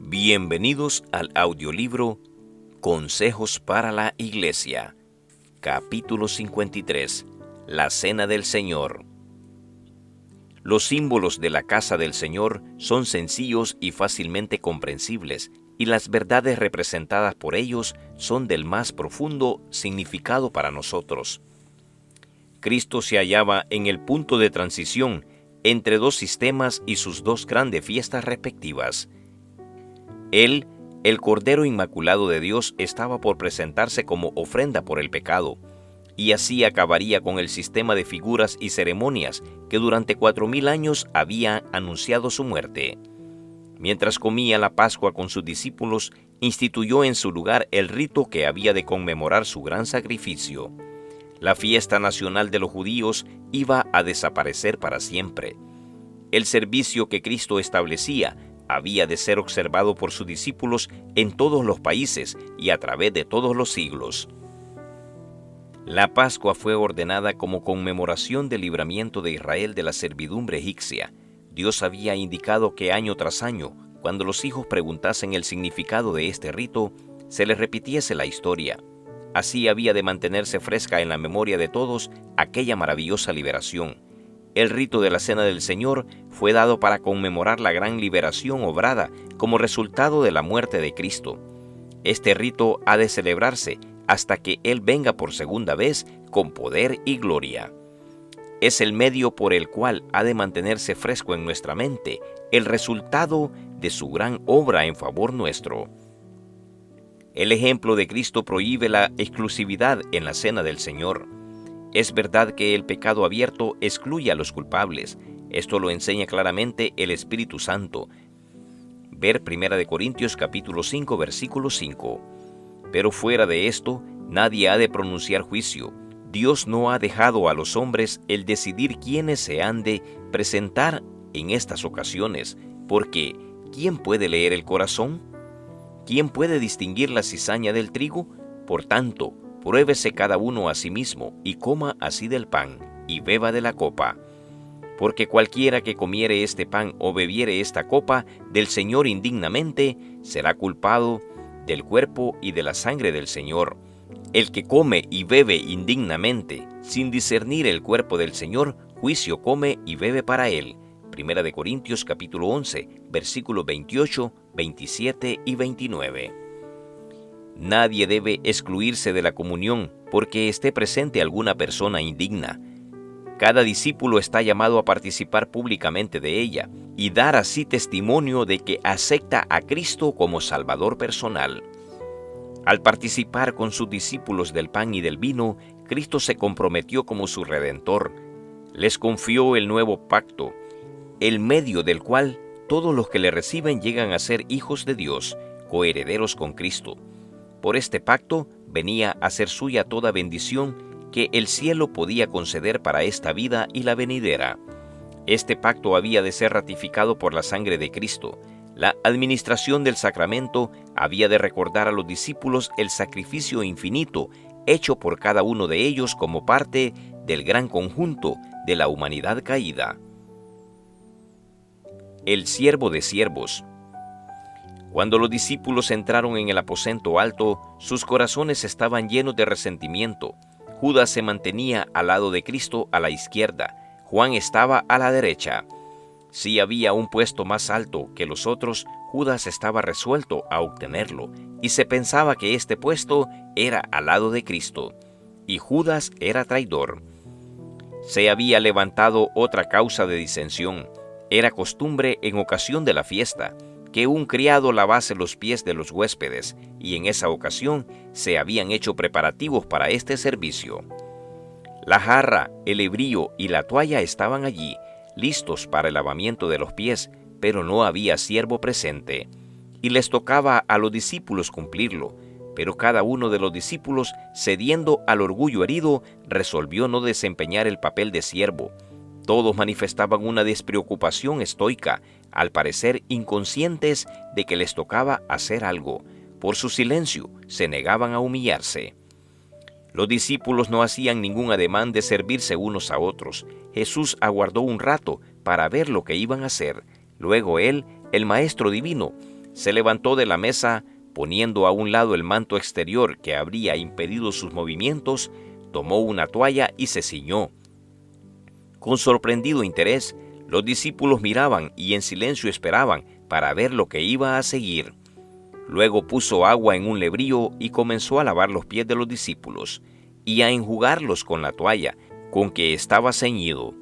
Bienvenidos al audiolibro Consejos para la Iglesia, capítulo 53, La Cena del Señor. Los símbolos de la casa del Señor son sencillos y fácilmente comprensibles, y las verdades representadas por ellos son del más profundo significado para nosotros. Cristo se hallaba en el punto de transición entre dos sistemas y sus dos grandes fiestas respectivas. Él, el Cordero Inmaculado de Dios, estaba por presentarse como ofrenda por el pecado, y así acabaría con el sistema de figuras y ceremonias que durante 4000 años había anunciado su muerte. Mientras comía la Pascua con sus discípulos, instituyó en su lugar el rito que había de conmemorar su gran sacrificio. La fiesta nacional de los judíos iba a desaparecer para siempre. El servicio que Cristo establecía había de ser observado por sus discípulos en todos los países y a través de todos los siglos. La Pascua fue ordenada como conmemoración del libramiento de Israel de la servidumbre egipcia. Dios había indicado que año tras año, cuando los hijos preguntasen el significado de este rito, se les repitiese la historia. Así había de mantenerse fresca en la memoria de todos aquella maravillosa liberación. El rito de la Cena del Señor fue dado para conmemorar la gran liberación obrada como resultado de la muerte de Cristo. Este rito ha de celebrarse hasta que Él venga por segunda vez con poder y gloria. Es el medio por el cual ha de mantenerse fresco en nuestra mente el resultado de su gran obra en favor nuestro. El ejemplo de Cristo prohíbe la exclusividad en la Cena del Señor. Es verdad que el pecado abierto excluye a los culpables. Esto lo enseña claramente el Espíritu Santo. Ver 1 Corintios capítulo 5, versículo 5. Pero fuera de esto, nadie ha de pronunciar juicio. Dios no ha dejado a los hombres el decidir quiénes se han de presentar en estas ocasiones, porque ¿quién puede leer el corazón? ¿Quién puede distinguir la cizaña del trigo? Por tanto, pruébese cada uno a sí mismo, y coma así del pan, y beba de la copa. Porque cualquiera que comiere este pan o bebiere esta copa del Señor indignamente, será culpado del cuerpo y de la sangre del Señor. El que come y bebe indignamente, sin discernir el cuerpo del Señor, juicio come y bebe para él. 1 Corintios capítulo 11, versículos 28, 27 y 29. Nadie debe excluirse de la comunión porque esté presente alguna persona indigna. Cada discípulo está llamado a participar públicamente de ella y dar así testimonio de que acepta a Cristo como Salvador personal. Al participar con sus discípulos del pan y del vino, Cristo se comprometió como su Redentor. Les confió el nuevo pacto, el medio del cual todos los que le reciben llegan a ser hijos de Dios, coherederos con Cristo. Por este pacto venía a ser suya toda bendición que el cielo podía conceder para esta vida y la venidera. Este pacto había de ser ratificado por la sangre de Cristo. La administración del sacramento había de recordar a los discípulos el sacrificio infinito hecho por cada uno de ellos como parte del gran conjunto de la humanidad caída. El siervo de siervos. Cuando los discípulos entraron en el aposento alto, sus corazones estaban llenos de resentimiento. Judas se mantenía al lado de Cristo a la izquierda, Juan estaba a la derecha. Si había un puesto más alto que los otros, Judas estaba resuelto a obtenerlo, y se pensaba que este puesto era al lado de Cristo, y Judas era traidor. Se había levantado otra causa de disensión. Era costumbre en ocasión de la fiesta que un criado lavase los pies de los huéspedes, y en esa ocasión se habían hecho preparativos para este servicio. La jarra, el hebrío y la toalla estaban allí, listos para el lavamiento de los pies, pero no había siervo presente, y les tocaba a los discípulos cumplirlo, pero cada uno de los discípulos, cediendo al orgullo herido, resolvió no desempeñar el papel de siervo. Todos manifestaban una despreocupación estoica, al parecer inconscientes de que les tocaba hacer algo. Por su silencio, se negaban a humillarse. Los discípulos no hacían ningún ademán de servirse unos a otros. Jesús aguardó un rato para ver lo que iban a hacer. Luego él, el Maestro Divino, Se levantó de la mesa, poniendo a un lado el manto exterior que habría impedido sus movimientos, tomó una toalla y se ciñó. Con sorprendido interés, los discípulos miraban y en silencio esperaban para ver lo que iba a seguir. Luego puso agua en un lebrillo y comenzó a lavar los pies de los discípulos y a enjugarlos con la toalla con que estaba ceñido.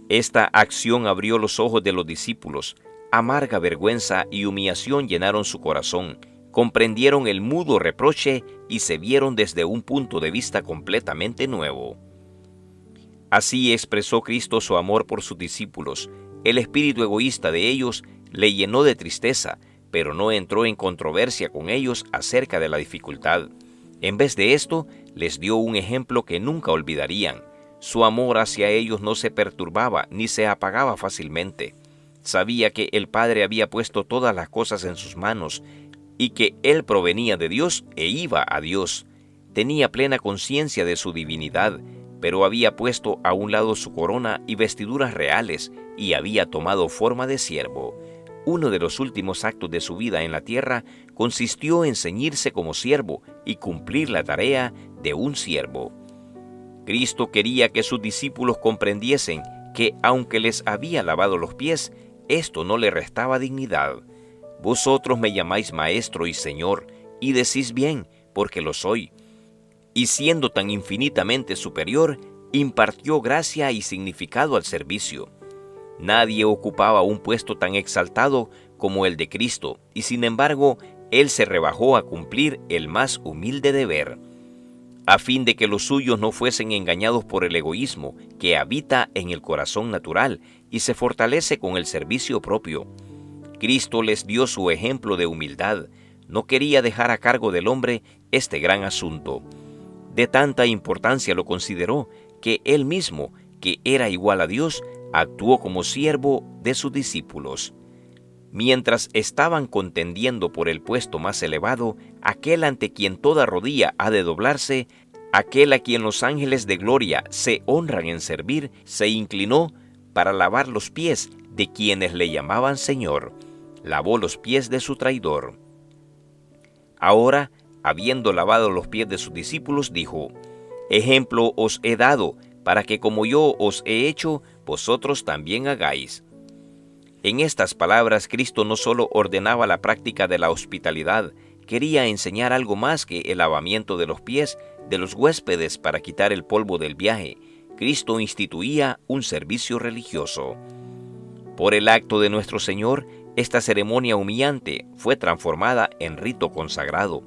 Esta acción abrió los ojos de los discípulos. Amarga vergüenza y humillación llenaron su corazón. Comprendieron el mudo reproche y se vieron desde un punto de vista completamente nuevo. Así expresó Cristo su amor por sus discípulos. El espíritu egoísta de ellos le llenó de tristeza, pero no entró en controversia con ellos acerca de la dificultad. En vez de esto, les dio un ejemplo que nunca olvidarían. Su amor hacia ellos no se perturbaba ni se apagaba fácilmente. Sabía que el Padre había puesto todas las cosas en sus manos y que Él provenía de Dios e iba a Dios. Tenía plena conciencia de su divinidad, pero había puesto a un lado su corona y vestiduras reales y había tomado forma de siervo. Uno de los últimos actos de su vida en la tierra consistió en ceñirse como siervo y cumplir la tarea de un siervo. Cristo quería que sus discípulos comprendiesen que, aunque les había lavado los pies, esto no le restaba dignidad. Vosotros me llamáis Maestro y Señor, y decís bien, porque lo soy. Y siendo tan infinitamente superior, impartió gracia y significado al servicio. Nadie ocupaba un puesto tan exaltado como el de Cristo, y sin embargo, Él se rebajó a cumplir el más humilde deber, a fin de que los suyos no fuesen engañados por el egoísmo que habita en el corazón natural y se fortalece con el servicio propio. Cristo les dio su ejemplo de humildad. No quería dejar a cargo del hombre este gran asunto. De tanta importancia lo consideró que Él mismo, que era igual a Dios, actuó como siervo de sus discípulos. Mientras estaban contendiendo por el puesto más elevado, aquel ante quien toda rodilla ha de doblarse, aquel a quien los ángeles de gloria se honran en servir, se inclinó para lavar los pies de quienes le llamaban Señor. Lavó los pies de su traidor. Ahora, habiendo lavado los pies de sus discípulos, dijo: Ejemplo os he dado, para que como yo os he hecho, vosotros también hagáis. En estas palabras, Cristo no solo ordenaba la práctica de la hospitalidad, quería enseñar algo más que el lavamiento de los pies de los huéspedes para quitar el polvo del viaje. Cristo instituía un servicio religioso. Por el acto de nuestro Señor, esta ceremonia humillante fue transformada en rito consagrado,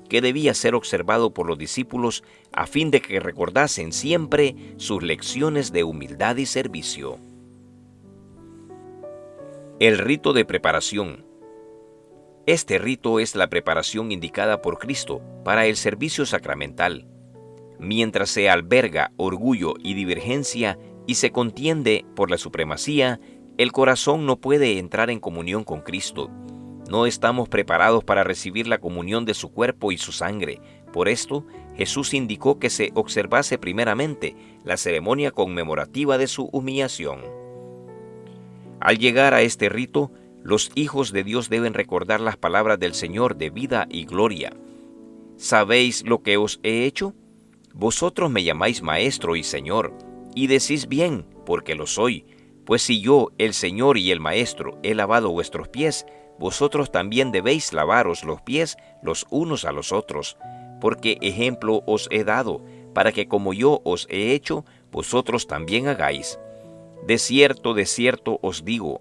que debía ser observado por los discípulos a fin de que recordasen siempre sus lecciones de humildad y servicio. El rito de preparación. Este rito es la preparación indicada por Cristo para el servicio sacramental. Mientras se alberga orgullo y divergencia y se contiende por la supremacía, el corazón no puede entrar en comunión con Cristo. No estamos preparados para recibir la comunión de su cuerpo y su sangre. Por esto, Jesús indicó que se observase primeramente la ceremonia conmemorativa de su humillación. Al llegar a este rito, los hijos de Dios deben recordar las palabras del Señor de vida y gloria. ¿Sabéis lo que os he hecho? Vosotros me llamáis Maestro y Señor, y decís bien, porque lo soy. Pues si yo, el Señor y el Maestro, he lavado vuestros pies, vosotros también debéis lavaros los pies los unos a los otros, porque ejemplo os he dado, para que como yo os he hecho, vosotros también hagáis. De cierto os digo,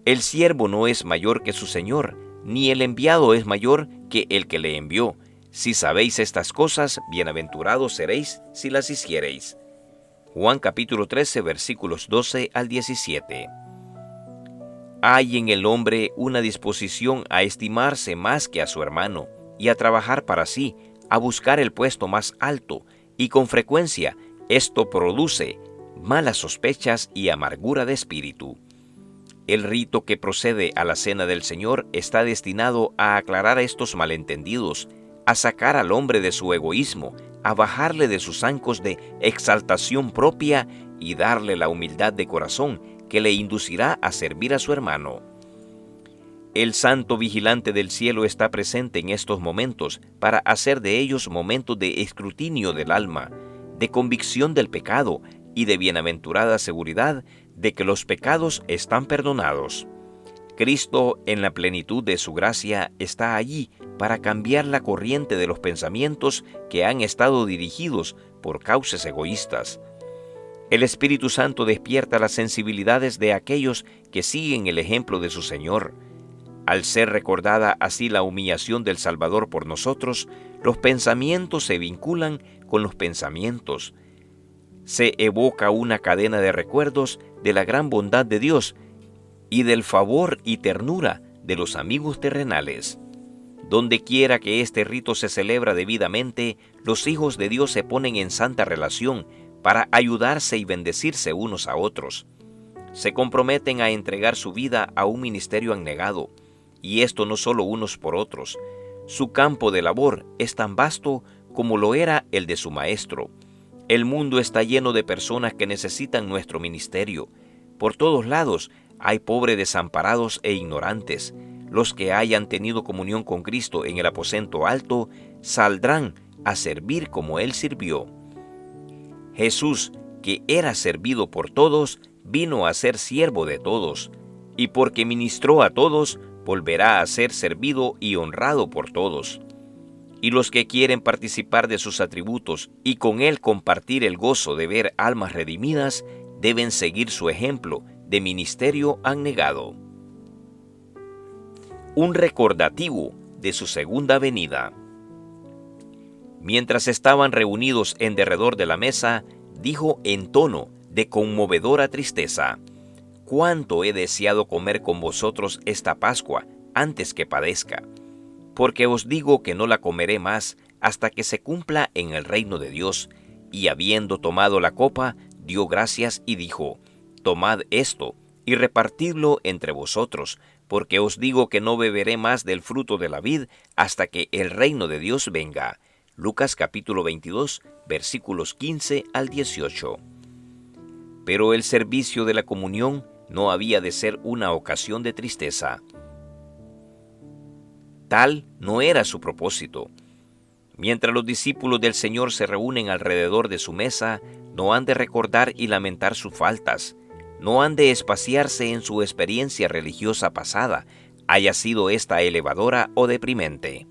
el siervo no es mayor que su Señor, ni el enviado es mayor que el que le envió. Si sabéis estas cosas, bienaventurados seréis si las hiciereis. Juan capítulo 13, versículos 12 al 17. Hay en el hombre una disposición a estimarse más que a su hermano, y a trabajar para sí, a buscar el puesto más alto, y con frecuencia esto produce malas sospechas y amargura de espíritu. El rito que procede a la Cena del Señor está destinado a aclarar estos malentendidos, a sacar al hombre de su egoísmo, a bajarle de sus zancos de exaltación propia y darle la humildad de corazón que le inducirá a servir a su hermano. El santo vigilante del cielo está presente en estos momentos para hacer de ellos momentos de escrutinio del alma, de convicción del pecado y de bienaventurada seguridad de que los pecados están perdonados. Cristo, en la plenitud de su gracia, está allí para cambiar la corriente de los pensamientos que han estado dirigidos por causas egoístas. El Espíritu Santo despierta las sensibilidades de aquellos que siguen el ejemplo de su Señor. Al ser recordada así la humillación del Salvador por nosotros, los pensamientos se vinculan con los pensamientos. Se evoca una cadena de recuerdos de la gran bondad de Dios y del favor y ternura de los amigos terrenales. Donde quiera que este rito se celebra debidamente, los hijos de Dios se ponen en santa relación para ayudarse y bendecirse unos a otros. Se comprometen a entregar su vida a un ministerio abnegado, y esto no solo unos por otros. Su campo de labor es tan vasto como lo era el de su maestro. El mundo está lleno de personas que necesitan nuestro ministerio. Por todos lados hay pobres desamparados e ignorantes. Los que hayan tenido comunión con Cristo en el aposento alto saldrán a servir como Él sirvió. Jesús, que era servido por todos, vino a ser siervo de todos, y porque ministró a todos, volverá a ser servido y honrado por todos. Y los que quieren participar de sus atributos y con Él compartir el gozo de ver almas redimidas, deben seguir su ejemplo de ministerio abnegado. Un recordativo de su segunda venida. Mientras estaban reunidos en derredor de la mesa, dijo en tono de conmovedora tristeza: «Cuánto he deseado comer con vosotros esta Pascua antes que padezca, porque os digo que no la comeré más hasta que se cumpla en el reino de Dios». Y habiendo tomado la copa, dio gracias y dijo: «Tomad esto y repartidlo entre vosotros, porque os digo que no beberé más del fruto de la vid hasta que el reino de Dios venga». Lucas capítulo 22, versículos 15 al 18. Pero el servicio de la comunión no había de ser una ocasión de tristeza. Tal no era su propósito. Mientras los discípulos del Señor se reúnen alrededor de su mesa, no han de recordar y lamentar sus faltas, no han de espaciarse en su experiencia religiosa pasada, haya sido esta elevadora o deprimente.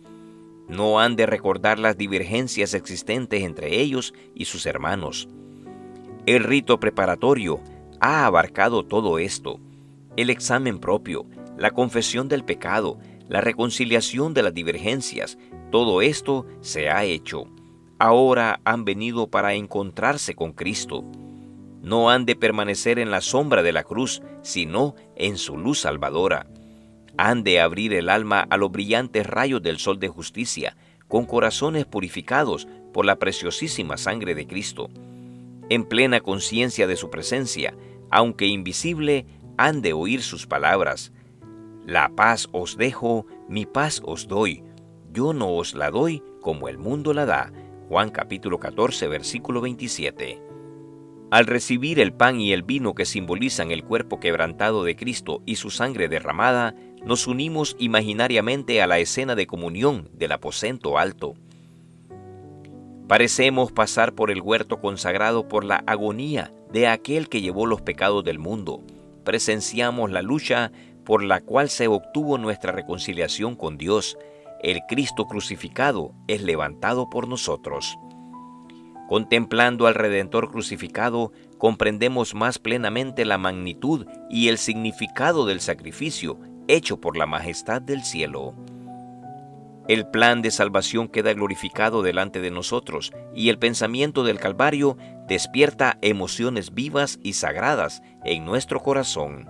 No han de recordar las divergencias existentes entre ellos y sus hermanos. El rito preparatorio ha abarcado todo esto: el examen propio, la confesión del pecado, la reconciliación de las divergencias. Todo esto se ha hecho. Ahora han venido para encontrarse con Cristo. No han de permanecer en la sombra de la cruz, sino en su luz salvadora. Han de abrir el alma a los brillantes rayos del sol de justicia, con corazones purificados por la preciosísima sangre de Cristo. En plena conciencia de su presencia, aunque invisible, han de oír sus palabras: «La paz os dejo, mi paz os doy. Yo no os la doy como el mundo la da». Juan capítulo 14, versículo 27. Al recibir el pan y el vino que simbolizan el cuerpo quebrantado de Cristo y su sangre derramada, nos unimos imaginariamente a la escena de comunión del aposento alto. Parecemos pasar por el huerto consagrado por la agonía de aquel que llevó los pecados del mundo. Presenciamos la lucha por la cual se obtuvo nuestra reconciliación con Dios. El Cristo crucificado es levantado por nosotros. Contemplando al Redentor crucificado, comprendemos más plenamente la magnitud y el significado del sacrificio hecho por la majestad del cielo. El plan de salvación queda glorificado delante de nosotros, y el pensamiento del Calvario despierta emociones vivas y sagradas en nuestro corazón.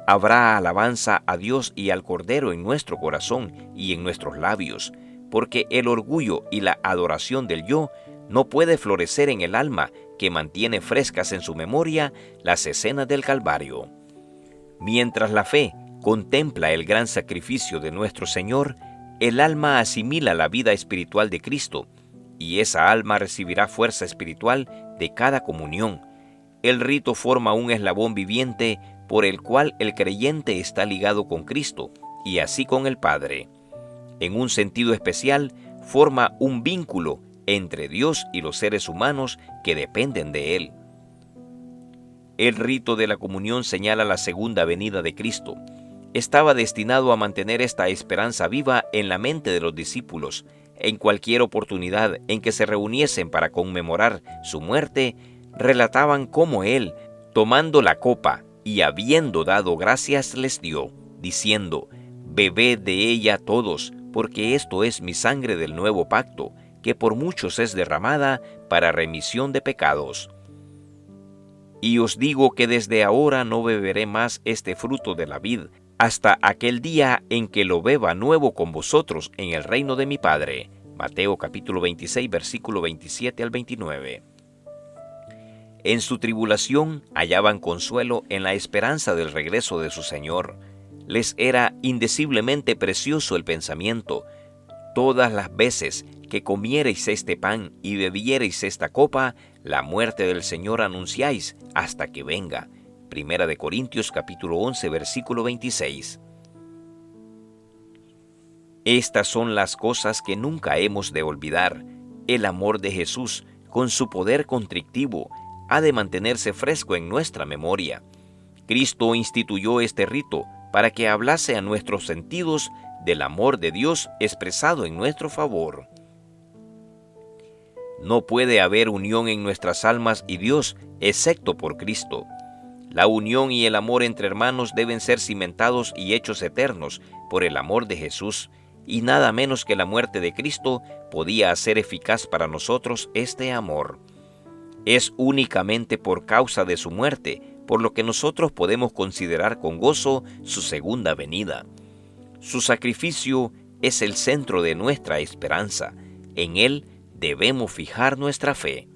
Habrá alabanza a Dios y al Cordero en nuestro corazón y en nuestros labios, porque el orgullo y la adoración del yo no puede florecer en el alma que mantiene frescas en su memoria las escenas del Calvario. Mientras la fe contempla el gran sacrificio de nuestro Señor, el alma asimila la vida espiritual de Cristo, y esa alma recibirá fuerza espiritual de cada comunión. El rito forma un eslabón viviente por el cual el creyente está ligado con Cristo y así con el Padre. En un sentido especial, forma un vínculo entre Dios y los seres humanos que dependen de Él. El rito de la comunión señala la segunda venida de Cristo. Estaba destinado a mantener esta esperanza viva en la mente de los discípulos. En cualquier oportunidad en que se reuniesen para conmemorar su muerte, relataban cómo Él, tomando la copa y habiendo dado gracias, les dio, diciendo: «Bebed de ella todos, porque esto es mi sangre del nuevo pacto, que por muchos es derramada para remisión de pecados. Y os digo que desde ahora no beberé más este fruto de la vid, hasta aquel día en que lo beba nuevo con vosotros en el reino de mi Padre». Mateo capítulo 26, versículo 27 al 29. En su tribulación hallaban consuelo en la esperanza del regreso de su Señor. Les era indeciblemente precioso el pensamiento: todas las veces que comiereis este pan y bebiereis esta copa, la muerte del Señor anunciáis hasta que venga. Primera de Corintios capítulo 11, versículo 26. Estas son las cosas que nunca hemos de olvidar. El amor de Jesús, con su poder contrictivo, ha de mantenerse fresco en nuestra memoria. Cristo instituyó este rito para que hablase a nuestros sentidos del amor de Dios expresado en nuestro favor. No puede haber unión en nuestras almas y Dios excepto por Cristo. La unión y el amor entre hermanos deben ser cimentados y hechos eternos por el amor de Jesús, y nada menos que la muerte de Cristo podía hacer eficaz para nosotros este amor. Es únicamente por causa de su muerte por lo que nosotros podemos considerar con gozo su segunda venida. Su sacrificio es el centro de nuestra esperanza. En él debemos fijar nuestra fe.